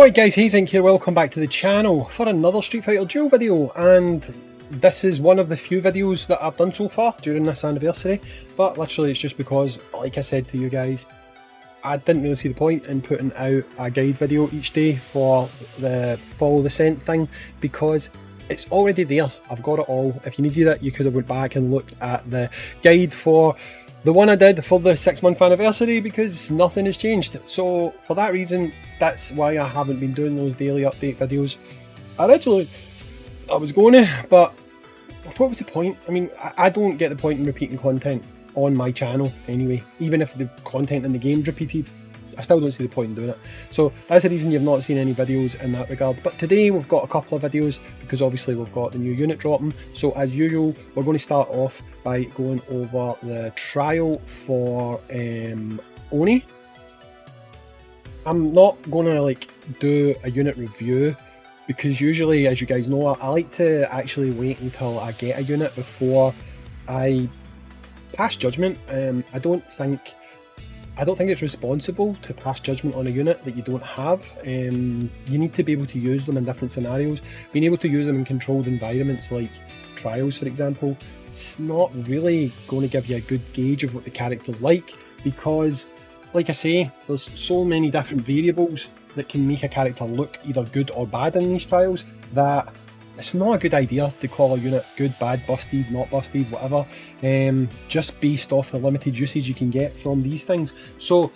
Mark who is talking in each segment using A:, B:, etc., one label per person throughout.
A: Alright guys, Hayzink here, welcome back to the channel for another Street Fighter Duel video, and this is one of the few videos that I've done so far during this anniversary, but literally it's just because, like I said to you guys, I didn't really see the point in putting out a guide video each day for the follow the scent thing, because it's already there. I've got it all. If you needed it, you could have went back and looked at the guide for the one I did for the 6-month anniversary, because nothing has changed. So for that reason, that's why I haven't been doing those daily update videos. Originally I was going to, but what was the point? I mean, I don't get the point in repeating content on my channel anyway. Even if the content in the game's repeated, I still don't see the point in doing it. So that's the reason you've not seen any videos in that regard. But today we've got a couple of videos, because obviously we've got the new unit dropping. So as usual, we're going to start off by going over the trial for ONI. I'm not going to do a unit review, because usually, as you guys know, I like to actually wait until I get a unit before I pass judgment. I don't think it's responsible to pass judgment on a unit that you don't have. You need to be able to use them in different scenarios. Being able to use them in controlled environments like trials, for example, it's not really going to give you a good gauge of what the character's like, because, like I say, there's so many different variables that can make a character look either good or bad in these trials, that it's not a good idea to call a unit good, bad, busted, not busted, whatever, just based off the limited usage you can get from these things. So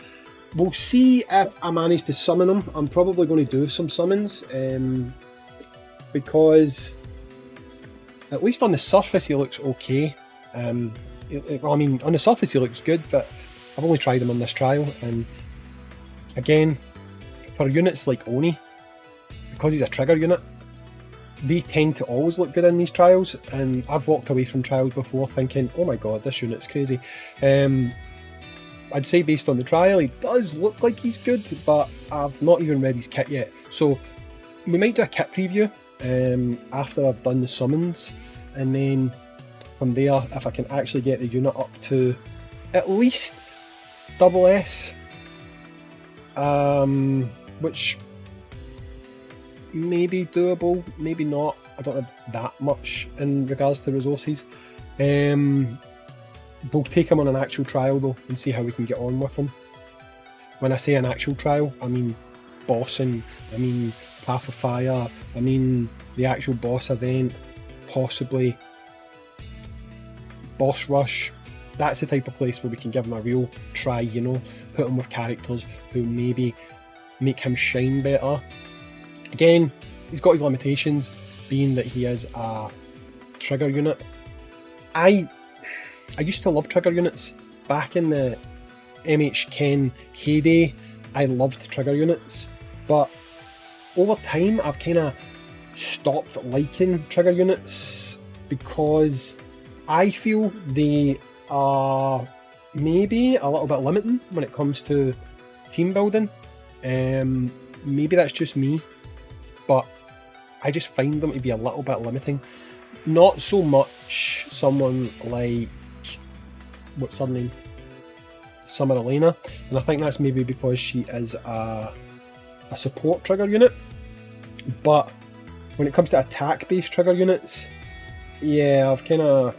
A: we'll see if I manage to summon them. I'm probably going to do some summons, because at least on the surface he looks okay. I mean, on the surface he looks good, but I've only tried him on this trial, and again, for units like ONI, because he's a trigger unit, they tend to always look good in these trials, and I've walked away from trials before thinking, oh my god, this unit's crazy. I'd say based on the trial, he does look like he's good, but I've not even read his kit yet. So we might do a kit preview after I've done the summons, and then from there, if I can actually get the unit up to at least SS, which maybe doable, maybe not. I don't have that much in regards to resources. We'll take him on an actual trial though, and see how we can get on with him. When I say an actual trial, I mean bossing, I mean Path of Fire, I mean the actual boss event, possibly boss rush. That's the type of place where we can give him a real try, you know, put him with characters who maybe make him shine better. Again, he's got his limitations, being that he is a trigger unit. I used to love trigger units. Back in the MH10 heyday, I loved trigger units, but over time I've kind of stopped liking trigger units, because I feel they are maybe a little bit limiting when it comes to team building. Maybe that's just me, but I just find them to be a little bit limiting. Not so much someone like, what's her name? Summer Elena, and I think that's maybe because she is a support trigger unit. But when it comes to attack based trigger units, yeah, I've kind of,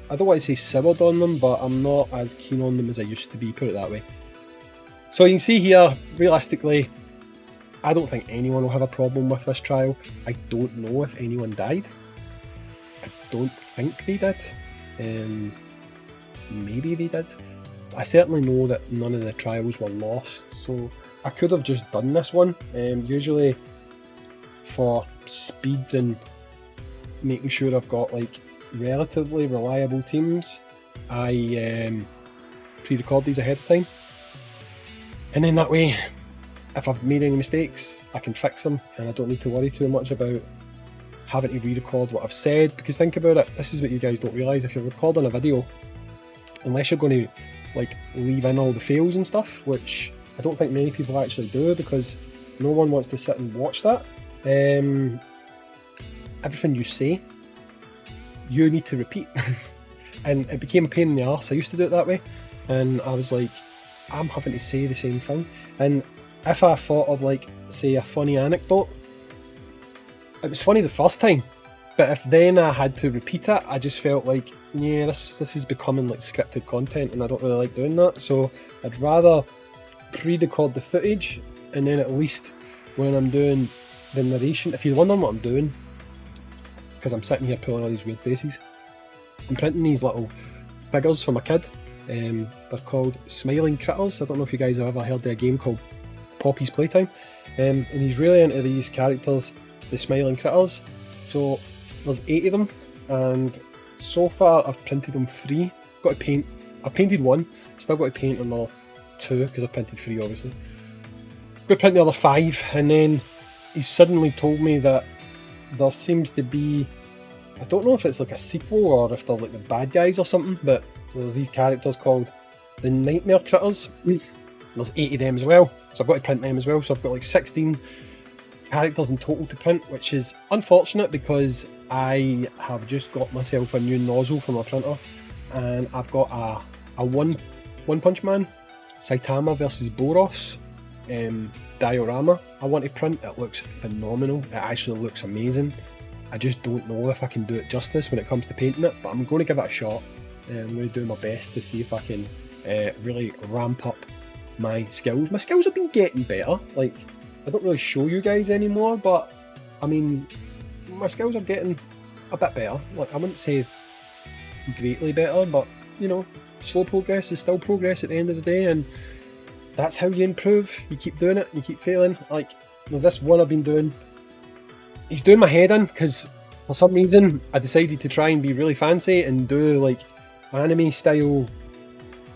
A: I don't want to say soured on them, but I'm not as keen on them as I used to be, put it that way. So you can see here, realistically, I don't think anyone will have a problem with this trial. I don't know if anyone died. I don't think they did. Maybe they did. I certainly know that none of the trials were lost, so I could have just done this one. Usually for speed and making sure I've got relatively reliable teams, I pre-record these ahead of time, and then that way, if I've made any mistakes, I can fix them, and I don't need to worry too much about having to re-record what I've said. Because think about it, this is what you guys don't realise: if you're recording a video, unless you're going to leave in all the fails and stuff, which I don't think many people actually do, because no one wants to sit and watch that, everything you say, you need to repeat. And it became a pain in the arse. I used to do it that way, and I was like, I'm having to say the same thing. And if I thought of like, say, a funny anecdote, it was funny the first time, but if then I had to repeat it, I just felt like, yeah, this is becoming like scripted content, and I don't really like doing that. So I'd rather pre-record the footage, and then at least when I'm doing the narration, if you're wondering what I'm doing, because I'm sitting here pulling all these weird faces, I'm printing these little figures for my kid. They're called Smiling Critters. I don't know if you guys have ever heard of a game called Poppy's Playtime, and he's really into these characters, the Smiling Critters. So there's 8 of them, and so far I've printed them 3. Got to paint. I painted 1. Still got to paint another 2 because I painted 3 obviously. Got to print the other 5, and then he suddenly told me that there seems to be, I don't know if it's like a sequel or if they're like the bad guys or something, but there's these characters called the Nightmare Critters. There's 8 of them as well, so I've got to print them as well. So I've got like 16 characters in total to print, which is unfortunate because I have just got myself a new nozzle for my printer, and I've got a One Punch Man Saitama versus Boros diorama I want to print. It looks phenomenal. It actually looks amazing. I just don't know if I can do it justice when it comes to painting it, but I'm going to give it a shot. I'm going to do my best to see if I can really ramp up my skills. My skills have been getting better. Like, I don't really show you guys anymore, but I mean, my skills are getting a bit better. Like, I wouldn't say greatly better, but you know, slow progress is still progress at the end of the day, and that's how you improve. You keep doing it, you keep failing. Like, there's this one I've been doing. He's doing my head in because for some reason I decided to try and be really fancy and do like anime style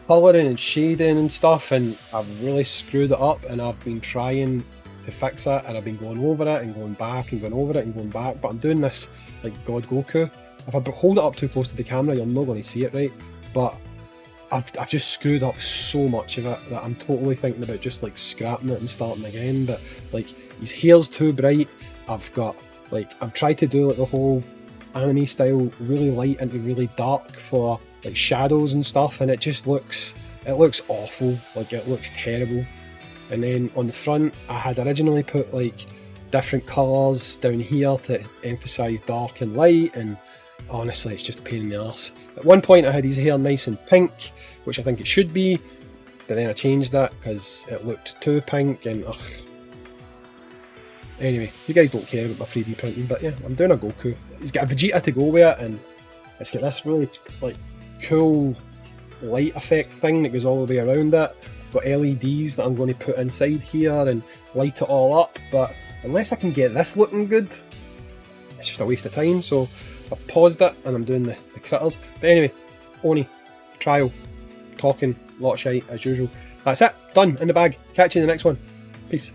A: colouring and shading and stuff, and I've really screwed it up, and I've been trying to fix it, and I've been going over it and going back and going over it and going back, but I'm doing this like God Goku. If I hold it up too close to the camera, you're not going to see it right, but I've just screwed up so much of it that I'm totally thinking about just like scrapping it and starting again. But like, his hair's too bright. I've tried to do like the whole anime style really light into really dark for like shadows and stuff, and it looks awful. Like, it looks terrible. And then on the front, I had originally put like different colours down here to emphasise dark and light, and honestly, it's just a pain in the arse. At one point I had his hair nice and pink, which I think it should be, but then I changed that because it looked too pink, and ugh. Anyway, you guys don't care about my 3D printing, but yeah, I'm doing a Goku. He's got a Vegeta to go with it, and it's got this really like cool light effect thing that goes all the way around it. I've got LEDs that I'm going to put inside here and light it all up, but unless I can get this looking good, it's just a waste of time. So I've paused it and I'm doing the critters. But anyway, Oni, trial, talking, lot of shite as usual. That's it, done, in the bag. Catch you in the next one. Peace.